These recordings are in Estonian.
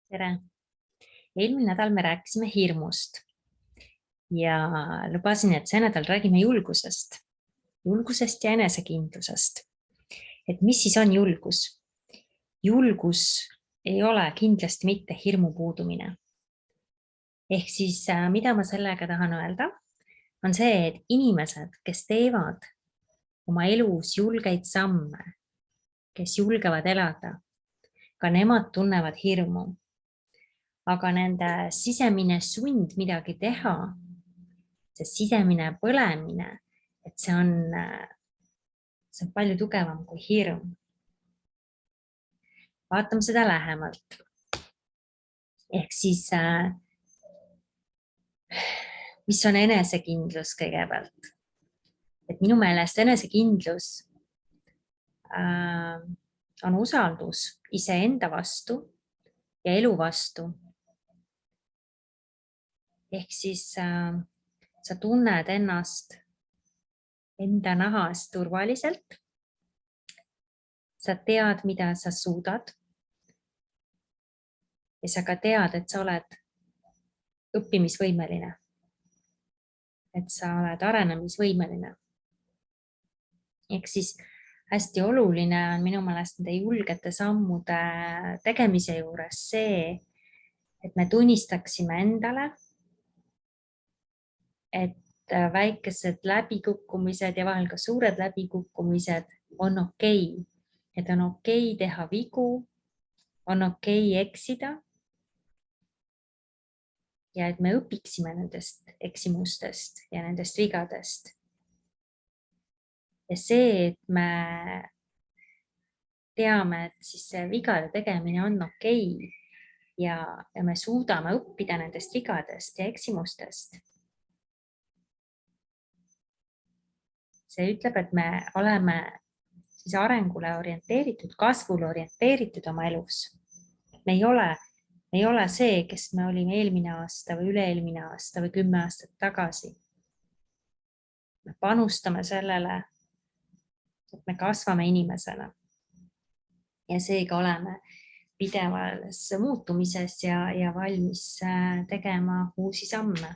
Tere! Eelmine nädal me rääkisime hirmust ja lubasin, et see nädal räägime julgusest ja enesekindlusest. Et mis siis on julgus? Julgus ei ole kindlasti mitte hirmu puudumine. Ehk siis, mida ma sellega tahan öelda, on see, et inimesed, kes teevad oma elus julgeid samme, kes julgevad elada, ka nemad tunnevad hirmu. Aga nende sisemine sund midagi teha, see sisemine põlemine, et see on palju tugevam kui hirm. Vaatame seda lähemalt. Ehk siis, mis on enesekindlus kõigepealt? Et minu meelest enesekindlus on usaldus iseenda vastu ja elu vastu. Ehk siis sa tunned ennast enda nahas turvaliselt. Sa tead, mida sa suudad. Ja sa ka tead, et sa oled õppimisvõimeline. Et sa oled arenemisvõimeline. Ehk siis hästi oluline on minu meelest nende julgete sammude tegemise juures see, et me tunnistaksime endale, et väikesed läbikukkumised ja vahel ka suured läbikukkumised on okei. Et on okei teha vigu, on okei eksida. Ja et me õpiksime nendest eksimustest ja nendest vigadest. Ja see, et me teame, et siis see vigade tegemine on okei ja me suudame õppida nendest vigadest ja eksimustest. See ütleb, et me oleme siis arengule orienteeritud, kasvule orienteeritud oma elus. Me ei ole see, kes me olime eelmine aasta või üle-eelmine aasta või 10 aastat tagasi. Me panustame sellele, et me kasvame inimesena. Ja seega oleme pidevas muutumises ja valmis tegema uusi samme.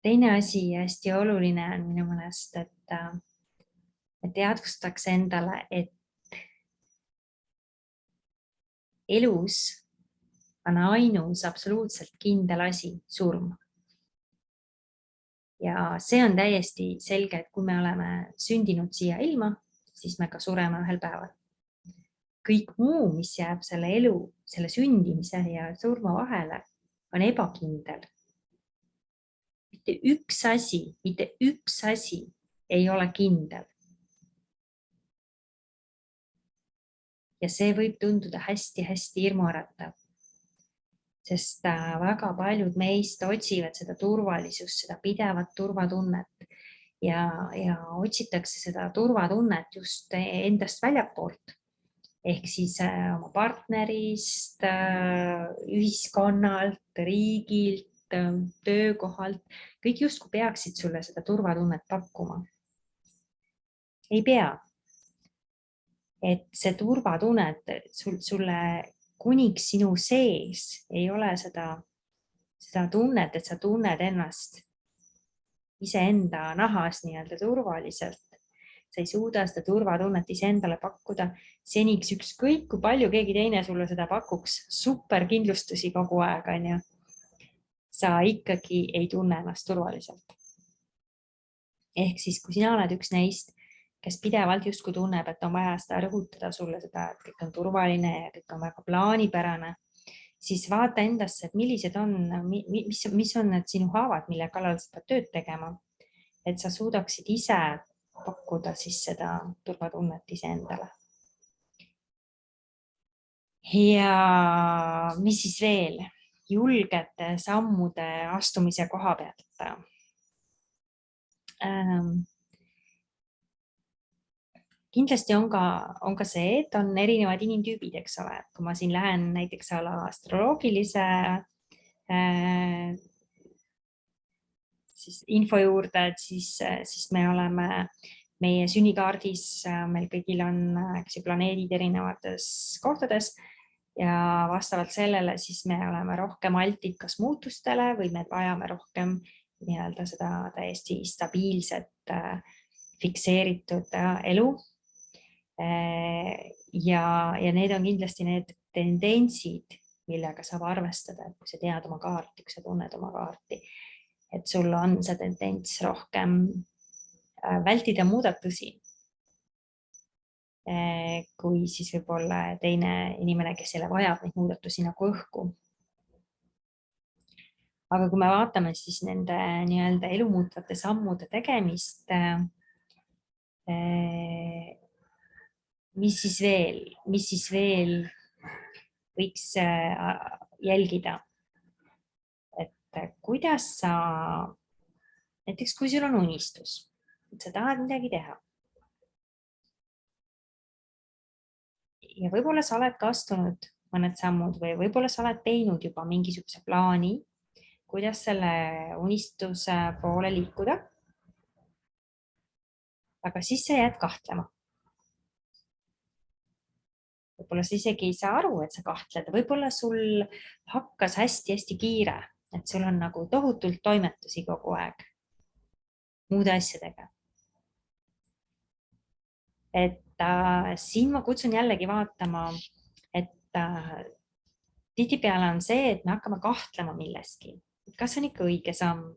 Teine asi hästi oluline on minu meelest, et teadvustaks endale, et elus on ainus absoluutselt kindel asi surm. Ja see on täiesti selge, et kui me oleme sündinud siia ilma, siis me ka sureme ühel päeval. Kõik muu, mis jääb selle elu, selle sündimise ja surma vahele, on ebakindel. Mitte üks asi ei ole kindel. Ja see võib tunduda hästi-hästi hirmuäratav, sest väga paljud meist otsivad seda turvalisust, seda pidevat turvatunnet ja otsitakse seda turvatunnet just endast väljapoolt. Ehk siis oma partnerist, ühiskonnalt, riigilt, töökohalt. Kõik justkui peaksid sulle seda turvatunnet pakkuma. Ei pea. Et see turvatunnet sulle kuniks sinu sees ei ole seda tunnet, et sa tunned ennast iseenda nahas nii-öelda turvaliselt. Sa ei suuda seda turvatunnet iseendale pakkuda seniks ükskõik, kui palju keegi teine sulle seda pakuks, superkindlustusi kogu aeg, on ju. Sa ikkagi ei tunne ennast turvaliselt. Ehk siis, kui sina oled üks neist, kes pidevalt justkui tunneb, et on vaja seda rõhutada sulle seda, et kõik on turvaline ja kõik on väga plaanipärane, siis vaata endasse, et millised on, mis on need sinu haavad, mille kallal sa pead tööd tegema, et sa suudaksid ise pakkuda siis seda turvatunnet iseendale. Ja mis siis veel? Julgete sammude astumise koha pealt. Kindlasti on ka see, et on erinevad inimtüübid, eks ole. Kui ma siin lähen näiteks astroloogilise siis info juurde, et siis me oleme meie sünnikaardis, meil kõigil on planeedid erinevates kohtades ja vastavalt sellele siis me oleme rohkem altikas muutustele või me vajame rohkem nii-öelda seda täiesti stabiilset, fikseeritud elu. Ja need on kindlasti need tendentsid, millega saab arvestada, et kui sa tead oma kaarti, kui sa tunned oma kaarti, et sul on see tendents rohkem vältida muudatusi, kui siis võib-olla teine inimene, kes jälle vajab neid muudatusi nagu õhku. Aga kui me vaatame siis nende nii-öelda elumuutvate sammude tegemist, mis siis veel võiks jälgida, et kuidas sa, näiteks kui sul on unistus, et sa tahad midagi teha. Ja võib-olla sa oled ka astunud mõned sammud või võib-olla sa oled teinud juba mingisuguse plaani, kuidas selle unistuse poole liikuda. Aga siis sa jääd kahtlema. Võib-olla sa isegi ei saa aru, et sa kahtled. Võib-olla sul hakkas hästi kiire, et sul on nagu tohutult toimetusi kogu aeg muude asjadega. Et siin ma kutsun jällegi vaatama, et tihtipeale on see, et me hakkame kahtlema milleski. Kas on ikka õige samm?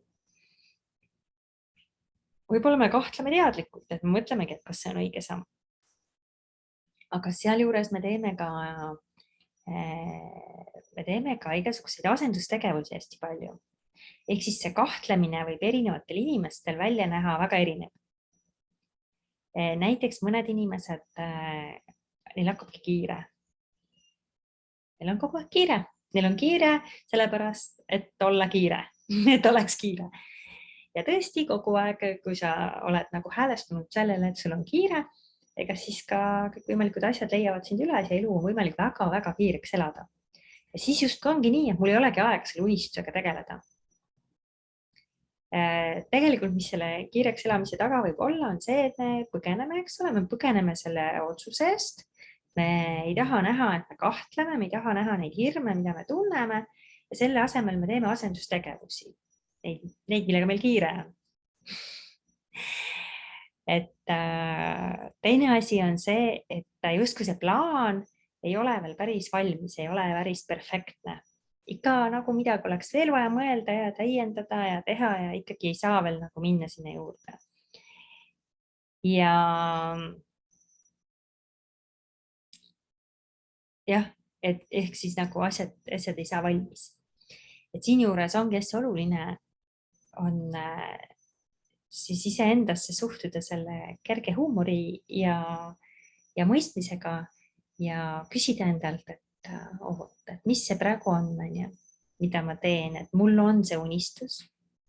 Võib-olla me kahtleme teadlikult, et me mõtlemegi, et kas see on õige samm. Aga sealjuures me teeme ka igasuguseid asendustegevusi hästi palju. Ehk siis see kahtlemine võib erinevatel inimestel välja näha väga erinev. Näiteks mõned inimesed, neil hakkabki kiire. Neil on kogu aeg kiire. Neil on kiire sellepärast, et olla kiire, et oleks kiire. Ja tõesti kogu aeg, kui sa oled nagu häälestunud sellele, et sul on kiire, ega siis ka kõikvõimalikud asjad leiavad sind üles ja elu on võimalik väga kiireks elada. Ja siis just ongi nii, et mul ei olegi aeg selle unistusega tegeleda. Tegelikult, mis selle kiireks elamise taga võib olla, on see, et me põgeneme, eks ole, me põgeneme selle otsuse eest. Me ei taha näha, et me kahtleme, me ei taha näha neid hirme, mida me tunneme ja selle asemel me teeme asendustegevusi. Neid, millega meil kiire on. Et teine asi on see, et justkui see plaan ei ole veel päris valmis, ei ole päris perfektne. Ikka nagu midagi oleks veel vaja mõelda ja täiendada ja teha ja ikkagi ei saa veel nagu minna sinna juurde. Ja jah, et ehk siis nagu asjad ei saa valmis. Et siin juures ongi hästi oluline on siis iseendasse suhtuda selle kerge huumori ja mõistmisega ja küsida endalt, et mis see praegu on, mida ma teen, et mul on see unistus,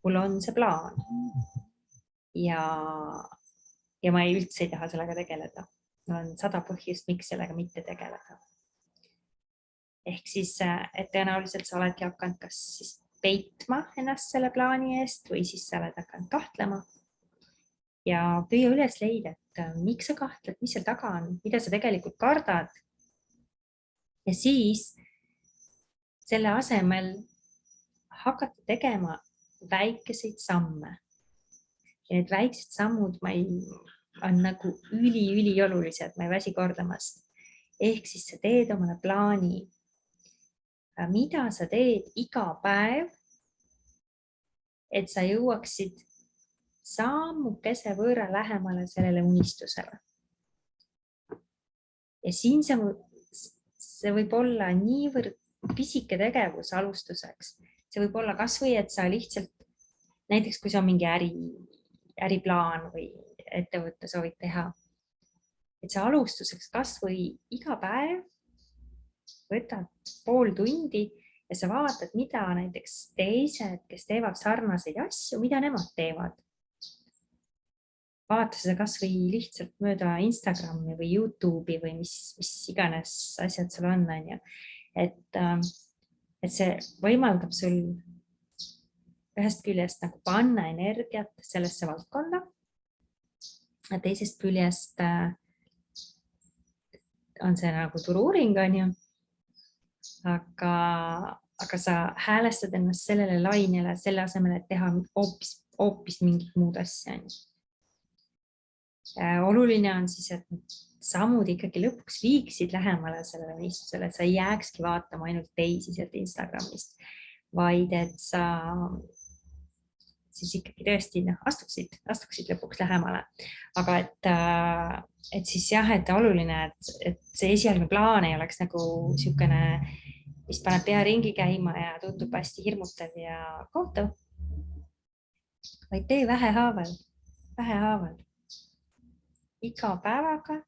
mul on see plaan ja ma üldse ei taha sellega tegeleda. Mul on 100 põhjust, miks sellega mitte tegeleda. Ehk siis, et tõenäoliselt sa oledki hakanud kas siis peitma ennast selle plaani eest või siis sa oled hakanud kahtlema ja püüa üles leida, et miks sa kahtled, mis seal taga on, mida sa tegelikult kardad. Ja siis selle asemel hakata tegema väikeseid samme. Ja need väiksed sammud on nagu üli olulised, ma ei väsi kordamast. Ehk siis sa teed omale plaani, mida sa teed iga päev, et sa jõuaksid sammukese võrra lähemale sellele unistusele. Ja siin see võib olla niivõrd pisike tegevus alustuseks. See võib olla kas või, et sa lihtsalt, näiteks kui see on mingi äriplaan või ettevõtte soovid teha, et sa alustuseks kas või iga päev võtad pool tundi ja sa vaatad, mida näiteks teised, kes teevad sarnaseid asju, mida nemad teevad. Vaata seda kas või lihtsalt mööda Instagrami või YouTube'i või mis iganes asjad sul on. Et see võimaldab sul ühest küljest nagu panna energiat sellesse valdkonda. Ja teisest küljest on see nagu turu-uuring, on ju. aga sa häälestad ennast sellele lainele selle asemel, et teha hoopis mingit muud asja. Oluline on siis, et sammud ikkagi lõpuks viiksid lähemale sellele unistusele, et sa ei jääkski vaatama ainult teisi sealt Instagramist, vaid et sa siis ikkagi tõesti astuksid lõpuks lähemale. Aga et siis jah, et oluline, et see esialgne plaan ei oleks nagu niisugune, mis paneb pea ringi käima ja tundub hästi hirmutav ja kohtav, vaid tee vähehaaval. Iga päevaga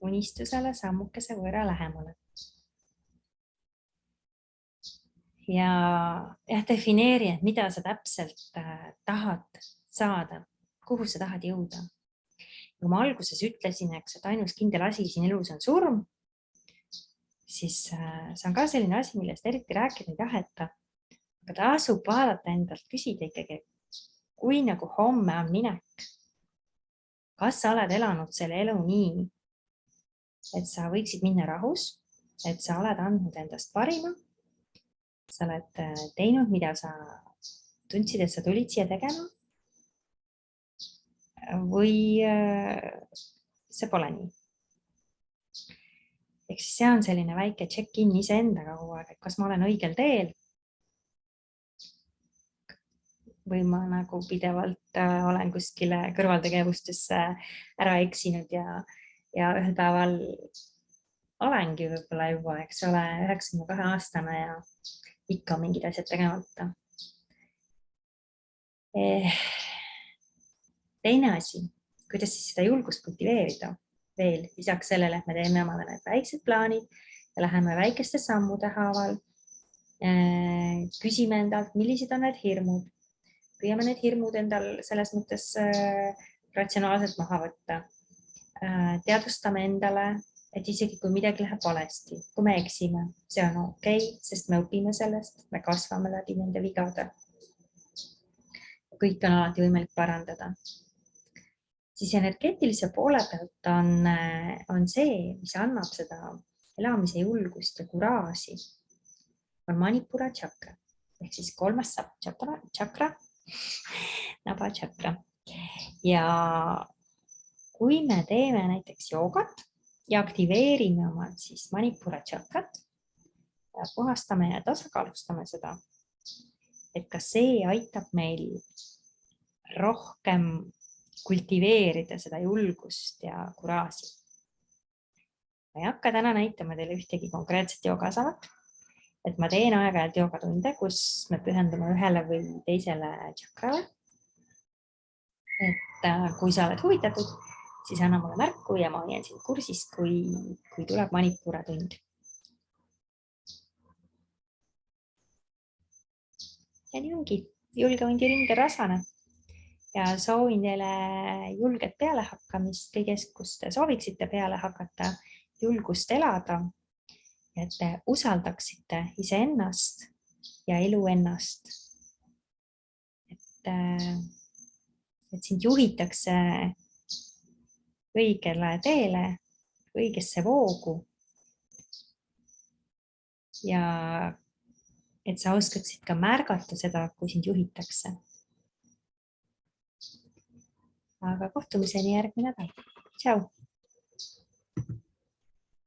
unistusele sammukese võrra lähemale. Ja defineeri, et mida sa täpselt tahad saada, kuhu sa tahad jõuda. Kui ma alguses ütlesin, et ainus kindel asi siin elus on surm, siis see on ka selline asi, millest eriti rääkida ei taheta. Aga tasub vaadata endalt, küsida ikkagi, kui nagu homme on minek, kas sa oled elanud selle elu nii, et sa võiksid minna rahus, et sa oled andnud endast parima, sa oled teinud, mida sa tundsid, et sa tulid siia tegema, või see pole nii. Ehk siis see on selline väike check-in iseendaga kogu aeg, et kas ma olen õigel teel või ma nagu pidevalt olen kuskile kõrvaltegevustesse ära eksinud ja ühel päeval olengi võib-olla juba, eks ole, 92-aastane ja ikka mingid asjad tegemata. Teine asi, kuidas siis seda julgust kultiveerida veel, lisaks sellele, et me teeme omale need väiksed plaanid ja läheme väikeste sammude haaval, küsime endalt, millised on need hirmud. Püüame need hirmud endal selles mõttes ratsionaalselt maha võtta. Teadvustame endale, et isegi kui midagi läheb valesti, kui me eksime, see on okei, sest me õpime sellest, me kasvame läbi nende vigade. Kõik on alati võimalik parandada. Siis energeetilise poole pealt on see, mis annab seda elamise julgust ja kuraaži, on Manipura tšakra ehk siis 3. tšakra, naba tšakra. Ja kui me teeme näiteks joogat ja aktiveerime oma siis Manipura tšakrat, puhastame ja tasakaalustame seda, et ka see aitab meil rohkem kultiveerida seda julgust ja kuraaži. Ma ei hakka täna näitama teile ühtegi konkreetset joogasalat, et ma teen aeg-ajalt joogatunde, kus me pühendume ühele või teisele tšakrale. Et kui sa oled huvitatud, siis anna mulle märku ja ma hoian sind kursis, kui tuleb Manipura tund. Ja nii ongi, julge hundi ring on rasvane ja soovin teile julget pealehakkamist kõigest, kus te sooviksite peale hakata, julgust elada, et te usaldaksite iseennast ja elu ennast. Et sind juhitakse õigele teele, õigesse voogu ja et sa oskaksid ka märgata seda, kui sind juhitakse. Aga kohtumiseni järgmine nädal. Tšau!